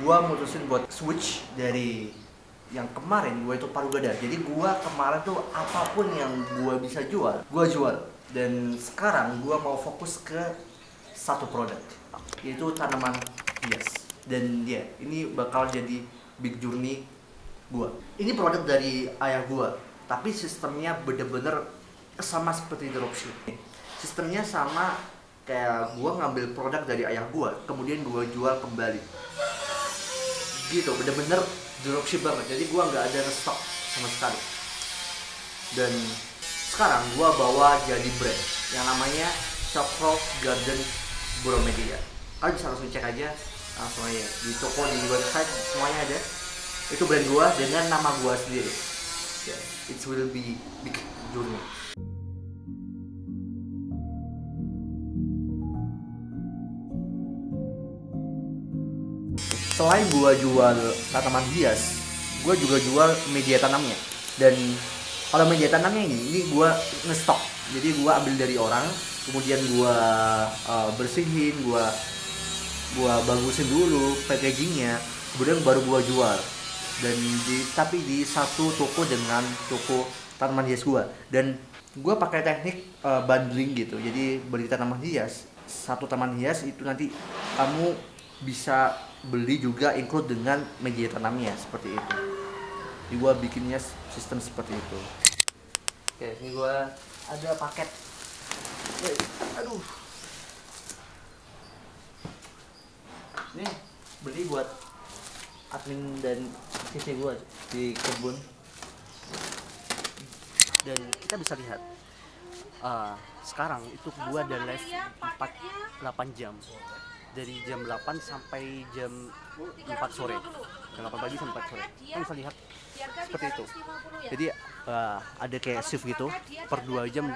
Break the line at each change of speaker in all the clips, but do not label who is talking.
gue mutusin buat switch dari yang kemarin gue itu paruh gada. Jadi gue kemarin tuh apapun yang gue bisa jual, gue jual. Dan sekarang gue mau fokus ke satu produk, yaitu tanaman hias. Dan ini bakal jadi big journey gue. Ini produk dari ayah gue, tapi sistemnya bener-bener sama seperti dropship. Sistemnya sama kayak gue ngambil produk dari ayah gue, kemudian gue jual kembali. Gitu, bener-bener dropship banget. Jadi gue nggak ada stok sama sekali. Dan sekarang gue bawa jadi brand yang namanya Cokro Garden Bromelia. Kalian bisa langsung cek aja langsung aja di toko, di website, semuanya ada. Itu brand gue dengan nama gue sendiri. It will be big journey. Selain gue jual tanaman hias, gue juga jual media tanamnya. Dan kalau media tanamnya ini gue ngestok. Jadi gue ambil dari orang, kemudian gue bersihin, gue bagusin dulu packagingnya, kemudian baru gue jual. Dan tapi di satu toko dengan toko tanaman hias gue. Dan gue pakai teknik bundling gitu. Jadi beli tanaman hias, satu tanaman hias itu nanti kamu bisa beli juga include dengan media tanamnya, seperti itu. Jadi gue bikinnya sistem seperti itu. Oke, ini gue ada paket. Aduh. Ini beli buat admin dan CC gue di kebun. Dan kita bisa lihat sekarang itu gue ada live 8 jam. Dari jam 8 sampai jam 4 sore. Jam 8 pagi sampai 4 sore. Kalian bisa lihat seperti itu. Jadi ada kayak shift gitu, per 2 jam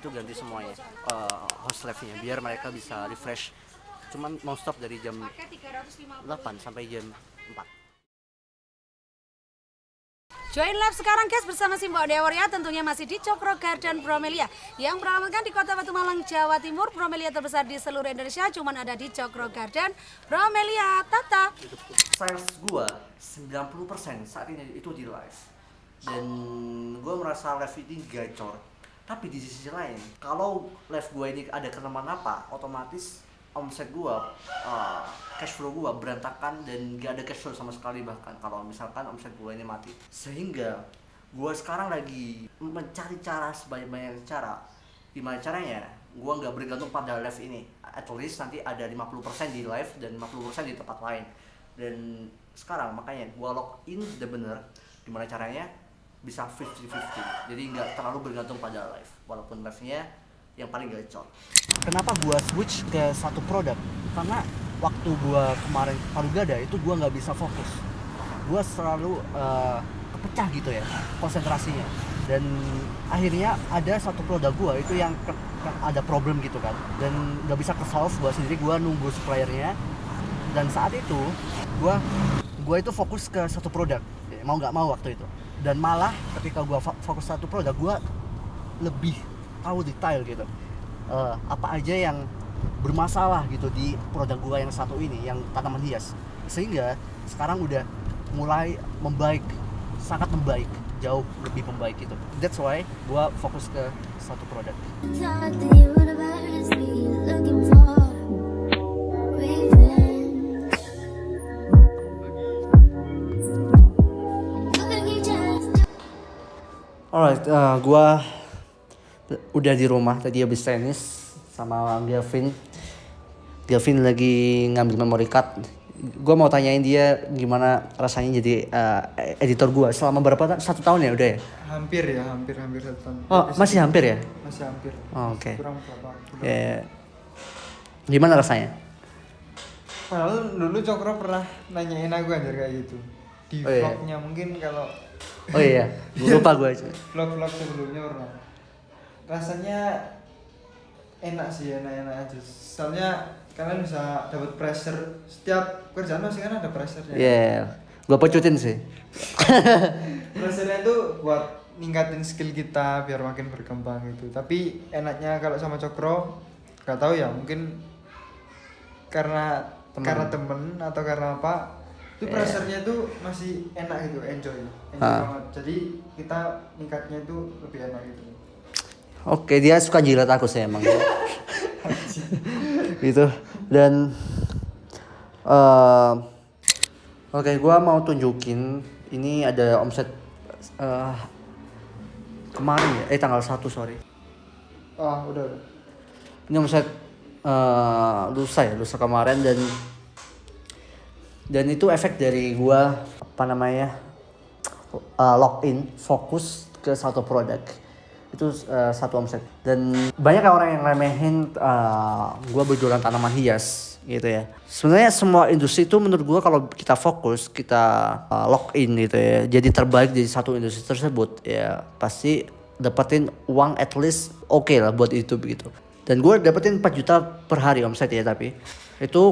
itu ganti semuanya host live-nya, biar mereka bisa refresh. Cuman non stop dari jam 8 sampai jam 4.
Join live sekarang guys bersama Simbo Dewaria, tentunya masih di Cokro Garden Bromelia yang beralamatkan di Kota Batu Malang, Jawa Timur. Bromelia terbesar di seluruh Indonesia cuman ada di Cokro Garden Bromelia. Tata.
Sales gua 90% saat ini itu di live. Dan gua merasa live ini gacor. Tapi di sisi lain, kalau live gua ini ada kenapa-napa, otomatis omset gua, cash flow gua berantakan dan gak ada cash flow sama sekali, bahkan kalau misalkan omset gua ini mati. Sehingga gua sekarang lagi mencari cara sebanyak-banyak cara. Gimana caranya? Gua nggak bergantung pada live ini. At least nanti ada 50% di live dan 50% di tempat lain. Dan sekarang makanya gua lock in bener gimana caranya bisa 50-50. Jadi nggak terlalu bergantung pada live, walaupun live-nya yang paling gacor. Kenapa gua switch ke satu produk? Karena waktu gua kemarin paruh gada itu gua nggak bisa fokus. Gua selalu kepecah gitu ya konsentrasinya. Dan akhirnya ada satu produk gua itu yang ada problem gitu kan. Dan nggak bisa ke solve gua sendiri, gua nunggu suppliernya. Dan saat itu gua itu fokus ke satu produk, mau nggak mau waktu itu. Dan malah ketika gua fokus satu produk, gua lebih tahu detail gitu, apa aja yang bermasalah gitu di produk gua yang satu ini, yang tanaman hias. Sehingga sekarang udah mulai membaik, sangat membaik, jauh lebih membaik gitu. That's why gua fokus ke satu produk. Alright, gua udah di rumah tadi habis tenis sama Gavin. Gavin lagi ngambil memory card. Gue mau tanyain dia gimana rasanya jadi editor gue selama berapa tahun? 1 tahun ya udah ya?
Hampir 1 tahun.
Oh masih hampir ya?
Masih hampir.
Oh, oke.
Kurang berapa?
Gimana rasanya?
Padahal dulu Cokro pernah nanyain aku anjir kayak gitu di vlognya mungkin kalau.
Oh iya, lupa gue aja.
Vlog sebelumnya pernah. Rasanya enak sih, enak aja. Soalnya kalian bisa dapat pressure setiap kerjaan masih kan ada pressure-nya.
Iya, gue pecutin sih.
Pressure-nya itu buat ningkatin skill kita biar makin berkembang gitu. Tapi enaknya kalau sama Cokro, gak tahu ya, mungkin karena karena temen atau karena apa itu pressure-nya tuh masih enak gitu, enjoy banget. Jadi kita nikahnya itu lebih enak gitu.
Oke, dia suka jilat aku sih emang. Gitu. Dan oke, gua mau tunjukin ini ada omset kemarin ya, tanggal 1 sorry.
Udah.
Ini omset lusa kemarin dan itu efek dari gua login fokus ke satu produk itu satu omset. Dan banyak orang yang remehin gua berjualan tanaman hias gitu ya. Sebenarnya semua industri itu menurut gua kalau kita fokus, kita login gitu ya, jadi terbaik di satu industri tersebut ya pasti dapetin uang at least oke lah buat itu begitu. Dan gue dapetin 4 juta per hari omset ya, tapi itu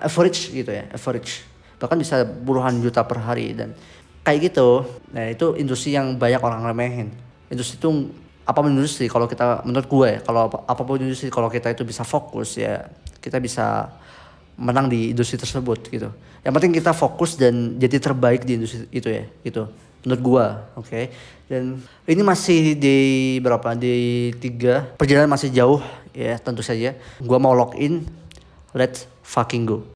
average gitu ya, average. Bahkan bisa puluhan juta per hari dan kayak gitu. Nah itu industri yang banyak orang remehin. Industri itu apapun industri kalau kita, menurut gue ya, kalau apapun industri kalau kita itu bisa fokus ya kita bisa menang di industri tersebut gitu. Yang penting kita fokus dan jadi terbaik di industri itu ya gitu. Menurut gua, oke. Dan ini masih di berapa? Di 3. Perjalanan masih jauh ya tentu saja. Gua mau login. Let's fucking go.